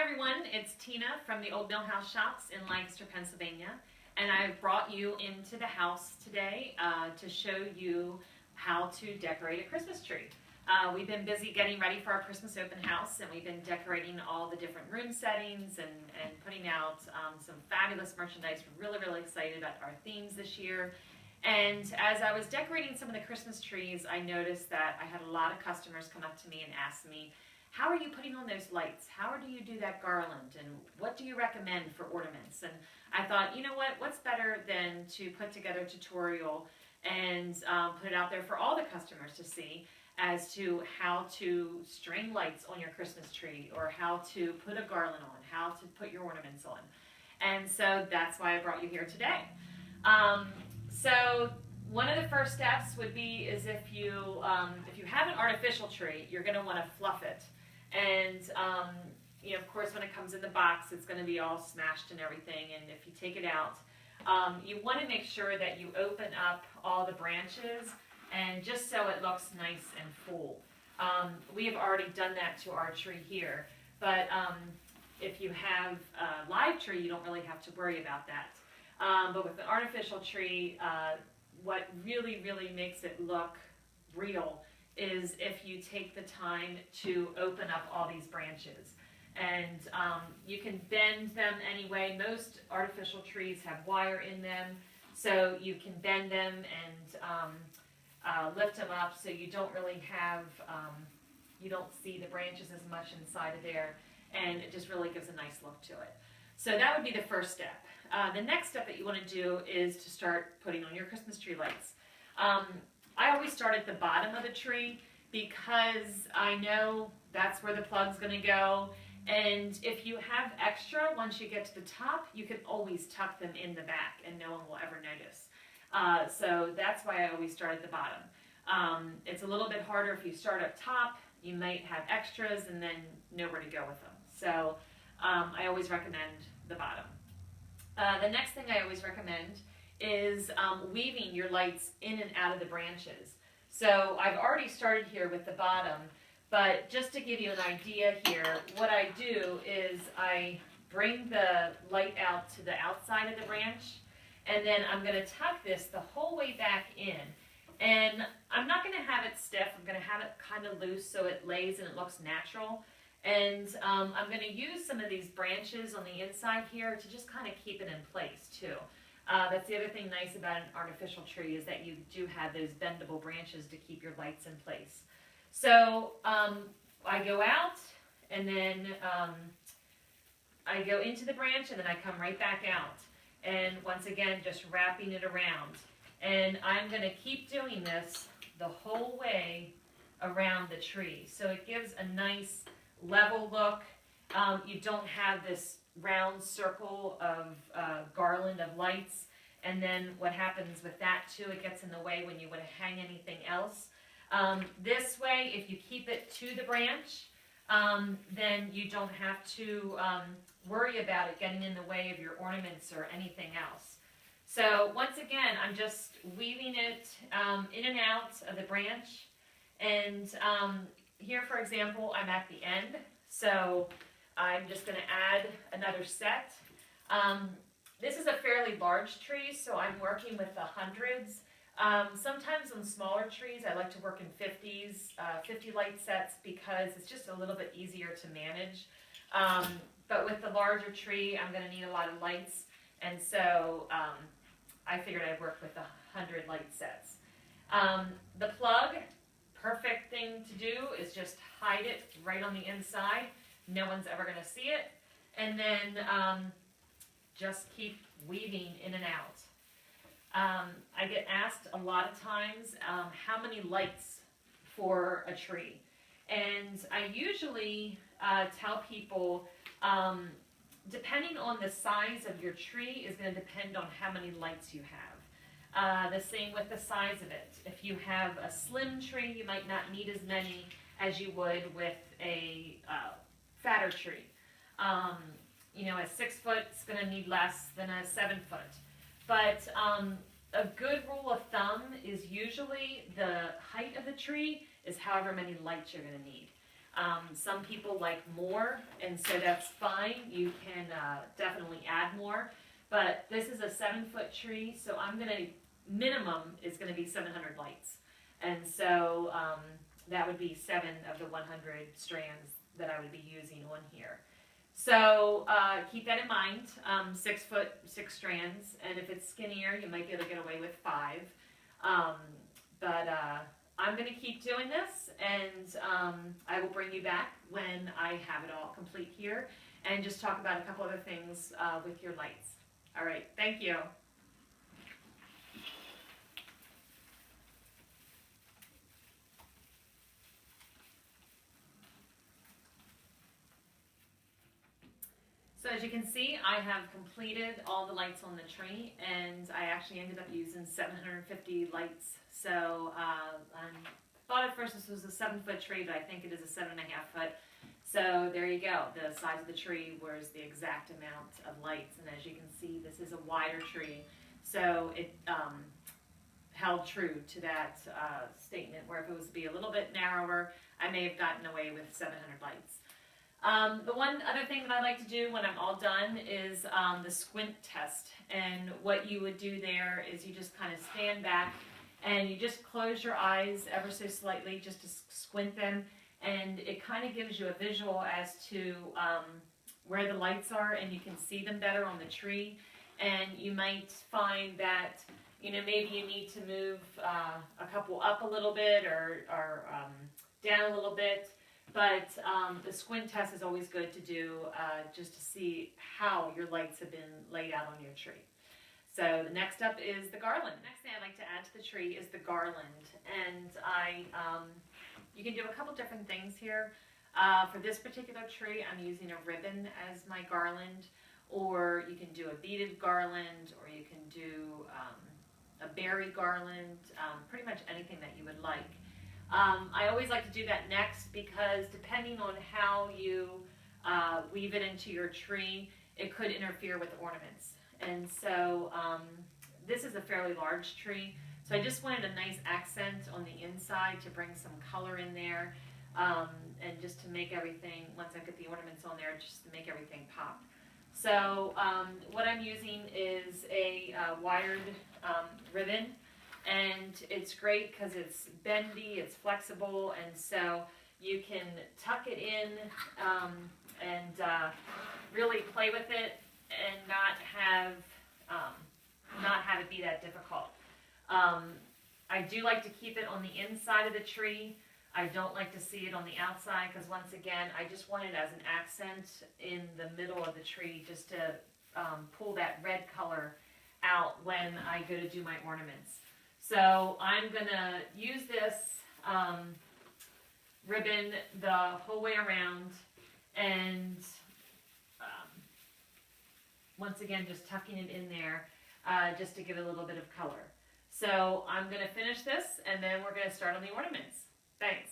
everyone, it's Tina from the Old Mill House Shops in Lancaster, Pennsylvania, and I've brought you into the house today to show you how to decorate a Christmas tree. We've been busy getting ready for our Christmas open house, and we've been decorating all the different room settings and putting out some fabulous merchandise. We're really excited about our themes this year. And as I was decorating some of the Christmas trees, I noticed that I had a lot of customers come up to me and ask me, how are you putting on those lights? How do you do that garland? And what do you recommend for ornaments? And I thought, you know what, what's better than to put together a tutorial and put it out there for all the customers to see as to how to string lights on your Christmas tree, or how to put a garland on, how to put your ornaments on. And so that's why I brought you here today. So one of the first steps would be is if you have an artificial tree, you're going to want to fluff it. And you know, of course, when it comes in the box, it's going to be all smashed and everything. And if you take it out, you want to make sure that you open up all the branches, and just so it looks nice and full. We have already done that to our tree here, but if you have a live tree, you don't really have to worry about that. But with an artificial tree, what really makes it look real is if you take the time to open up all these branches. And you can bend them anyway. Most artificial trees have wire in them, so you can bend them and lift them up so you don't really have, you don't see the branches as much inside of there, and it just really gives a nice look to it. So that would be the first step. The next step that you want to do is to start putting on your Christmas tree lights. I always start at the bottom of the tree because I know that's where the plug's going to go. And if you have extra, once you get to the top, you can always tuck them in the back and no one will ever notice. So that's why I always start at the bottom. It's a little bit harder if you start up top. You might have extras and then nowhere to go with them. So I always recommend the bottom. The next thing I always recommend is weaving your lights in and out of the branches. So I've already started here with the bottom, but just to give you an idea here, what I do is I bring the light out to the outside of the branch, and then I'm going to tuck this the whole way back in. And I'm not going to have it stiff, I'm going to have it kind of loose so it lays and it looks natural. And I'm going to use some of these branches on the inside here to just kind of keep it in place too. That's the other thing nice about an artificial tree, is that you do have those bendable branches to keep your lights in place. So I go out, and then I go into the branch, and then I come right back out. And once again, just wrapping it around. And I'm going to keep doing this the whole way around the tree. So it gives a nice level look. You don't have this round circle of garland of lights, and then what happens with that too, it gets in the way when you want to hang anything else. This way, if you keep it to the branch, then you don't have to worry about it getting in the way of your ornaments or anything else. So once again, I'm just weaving it in and out of the branch. And here, for example, I'm at the end, so I'm just going to add another set. This is a fairly large tree, so I'm working with the hundreds. Sometimes on smaller trees, I like to work in 50 light sets, because it's just a little bit easier to manage. But with the larger tree, I'm going to need a lot of lights, and so I figured I'd work with the 100 light sets. The plug, perfect thing to do is just hide it right on the inside. No one's ever going to see it. And then just keep weaving in and out. I get asked a lot of times how many lights for a tree. And I usually tell people, depending on the size of your tree is going to depend on how many lights you have. The same with the size of it. If you have a slim tree, you might not need as many as you would with a fatter tree. You know, a 6 foot is going to need less than a 7 foot. But a good rule of thumb is usually the height of the tree is however many lights you're going to need. Some people like more, and so that's fine. You can definitely add more. But this is a 7-foot tree, so minimum is gonna be 700 lights. And so that would be 7 of the 100 strands that I would be using on here. So keep that in mind, 6 foot, 6 strands, and if it's skinnier, you might be able to get away with 5. But I'm going to keep doing this, and I will bring you back when I have it all complete here, and just talk about a couple other things with your lights. All right, thank you. So as you can see, I have completed all the lights on the tree, and I actually ended up using 750 lights. So I thought at first this was a 7-foot tree, but I think it is a 7.5 foot. So there you go. The size of the tree was the exact amount of lights, and as you can see, this is a wider tree. So it held true to that statement, where if it was to be a little bit narrower, I may have gotten away with 700 lights. The one other thing that I like to do when I'm all done is the squint test. And what you would do there is you just kind of stand back and you just close your eyes ever so slightly just to squint them. And it kind of gives you a visual as to where the lights are, and you can see them better on the tree. And you might find that, you know, maybe you need to move a couple up a little bit or down a little bit. But the squint test is always good to do just to see how your lights have been laid out on your tree. So the next up is the garland. The next thing I'd like to add to the tree is the garland. And you can do a couple different things here. For this particular tree, I'm using a ribbon as my garland, or you can do a beaded garland, or you can do a berry garland, pretty much anything that you would like. I always like to do that next because depending on how you weave it into your tree, it could interfere with ornaments. And so this is a fairly large tree, so I just wanted a nice accent on the inside to bring some color in there, and just to make everything, once I get the ornaments on there, just to make everything pop. So what I'm using is a wired ribbon. And it's great because it's bendy, it's flexible, and so you can tuck it in and really play with it and not have it be that difficult. I do like to keep it on the inside of the tree. I don't like to see it on the outside because, once again, I just want it as an accent in the middle of the tree, just to pull that red color out when I go to do my ornaments. So I'm going to use this ribbon the whole way around, and once again just tucking it in there just to give it a little bit of color. So I'm going to finish this, and then we're going to start on the ornaments. Thanks.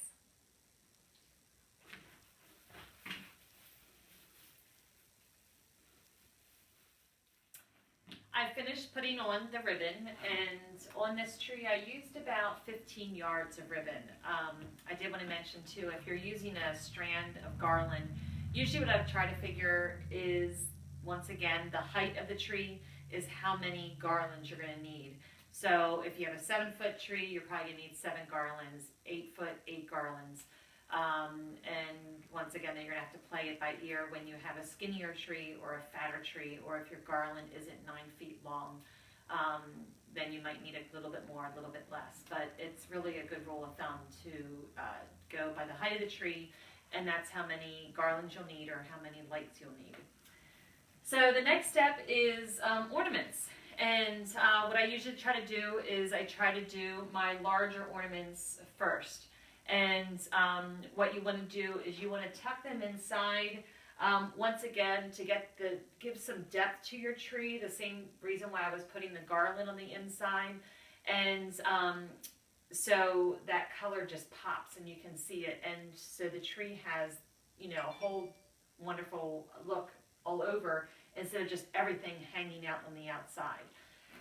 I finished putting on the ribbon, and on this tree I used about 15 yards of ribbon. I did want to mention too, if you're using a strand of garland, usually what I've tried to figure is, once again, the height of the tree is how many garlands you're going to need. So if you have a 7-foot tree, you're probably going to need 7 garlands, 8 foot, 8 garlands. And once again, then you're going to have to play it by ear when you have a skinnier tree or a fatter tree, or if your garland isn't 9 feet long, then you might need a little bit more, a little bit less. But it's really a good rule of thumb to go by the height of the tree, and that's how many garlands you'll need or how many lights you'll need. So the next step is ornaments. And what I usually try to do is I try to do my larger ornaments first. And what you want to do is you want to tuck them inside, once again, to give some depth to your tree, the same reason why I was putting the garland on the inside. And so that color just pops and you can see it. And so the tree has, you know, a whole wonderful look all over, instead of just everything hanging out on the outside.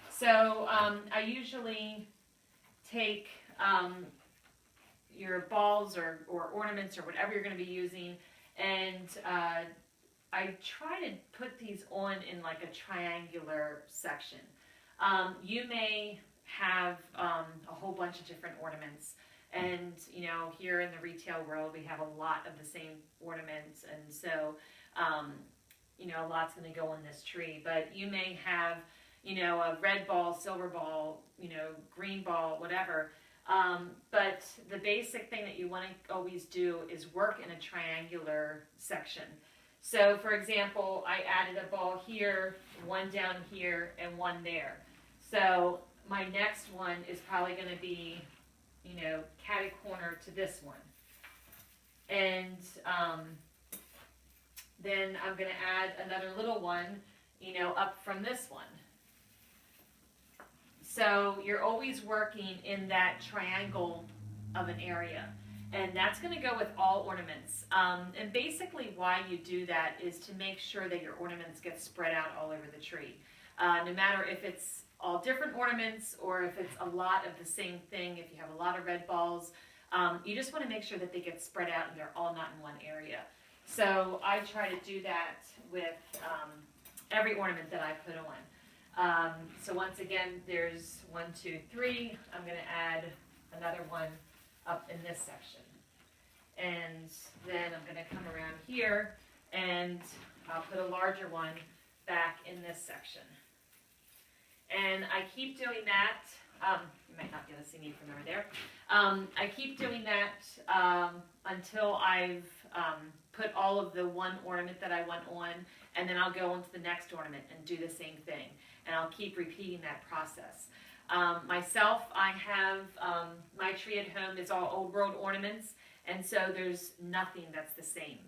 So I usually take, your balls or ornaments or whatever you're going to be using, and I try to put these on in like a triangular section. You may have a whole bunch of different ornaments, and you know, here in the retail world we have a lot of the same ornaments, and so you know, a lot's going to go on this tree. But you may have, you know, a red ball, silver ball, you know, green ball, whatever. But the basic thing that you want to always do is work in a triangular section. So for example, I added a ball here, one down here, and one there. So my next one is probably going to be, you know, catty corner to this one. And then I'm going to add another little one, you know, up from this one. So you're always working in that triangle of an area. And that's going to go with all ornaments. And basically why you do that is to make sure that your ornaments get spread out all over the tree. No matter if it's all different ornaments or if it's a lot of the same thing, if you have a lot of red balls, you just want to make sure that they get spread out and they're all not in one area. So I try to do that with every ornament that I put on. So once again, there's 1, 2, 3. I'm going to add another one up in this section. And then I'm going to come around here and I'll put a larger one back in this section. And I keep doing that. You might not be able to see me from over there. I keep doing that until I've put all of the one ornament that I want on, and then I'll go on to the next ornament and do the same thing. And I'll keep repeating that process. Myself, I have, my tree at home is all old world ornaments, and so there's nothing that's the same.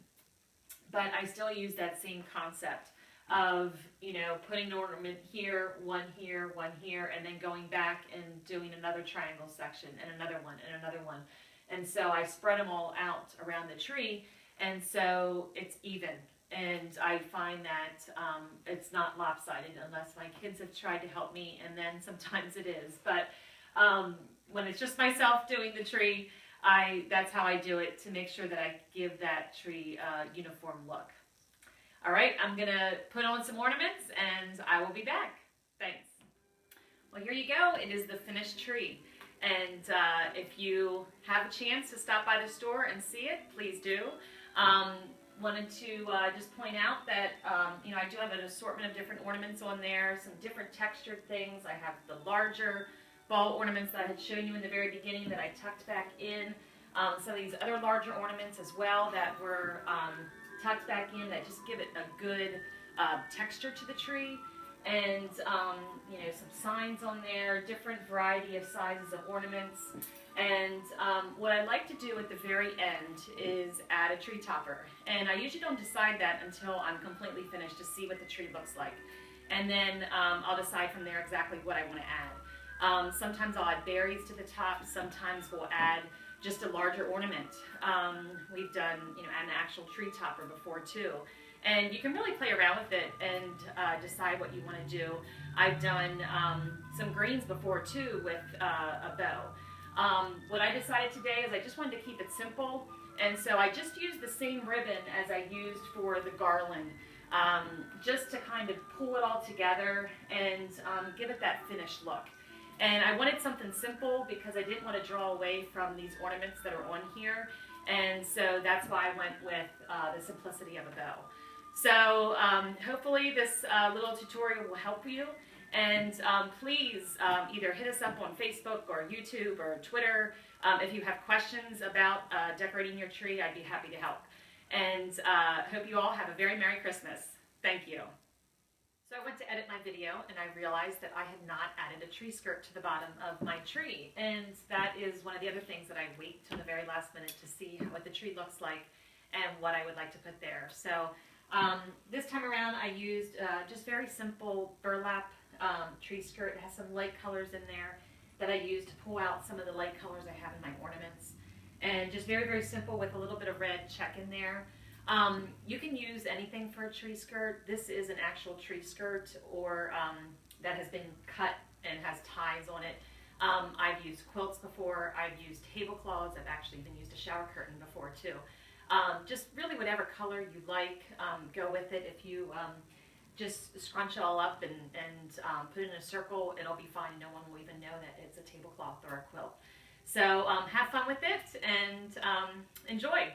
But I still use that same concept of, you know, putting an ornament here, one here, and then going back and doing another triangle section, and another one, and another one. And so I spread them all out around the tree, and so it's even. And I find that it's not lopsided unless my kids have tried to help me, and then sometimes it is. But when it's just myself doing the tree, that's how I do it, to make sure that I give that tree a uniform look. All right, I'm going to put on some ornaments, and I will be back. Thanks. Well, here you go. It is the finished tree. And if you have a chance to stop by the store and see it, please do. Wanted to just point out that, you know, I do have an assortment of different ornaments on there, some different textured things. I have the larger ball ornaments that I had shown you in the very beginning that I tucked back in. Some of these other larger ornaments as well that were tucked back in that just give it a good texture to the tree. And, you know, some signs on there, different variety of sizes of ornaments. And what I like to do at the very end is add a tree topper. And I usually don't decide that until I'm completely finished to see what the tree looks like. And then I'll decide from there exactly what I want to add. Sometimes I'll add berries to the top. Sometimes we'll add just a larger ornament. We've done, you know, an actual tree topper before too. And you can really play around with it and decide what you want to do. I've done some greens before too with a bow. What I decided today is I just wanted to keep it simple, and so I just used the same ribbon as I used for the garland, just to kind of pull it all together and give it that finished look. And I wanted something simple because I didn't want to draw away from these ornaments that are on here, and so that's why I went with the simplicity of a bow. So hopefully this little tutorial will help you. And please either hit us up on Facebook or YouTube or Twitter. If you have questions about decorating your tree, I'd be happy to help. And hope you all have a very Merry Christmas. Thank you. So I went to edit my video and I realized that I had not added a tree skirt to the bottom of my tree. And that is one of the other things that I wait till the very last minute to see what the tree looks like and what I would like to put there. So this time around I used just very simple burlap tree skirt. It has some light colors in there that I use to pull out some of the light colors I have in my ornaments. And just very, very simple with a little bit of red check in there. You can use anything for a tree skirt. This is an actual tree skirt, or that has been cut and has ties on it. I've used quilts before. I've used tablecloths. I've actually even used a shower curtain before too. Just really whatever color you like, go with it. If you just scrunch it all up and put it in a circle, it'll be fine. No one will even know that it's a tablecloth or a quilt. So have fun with it and enjoy.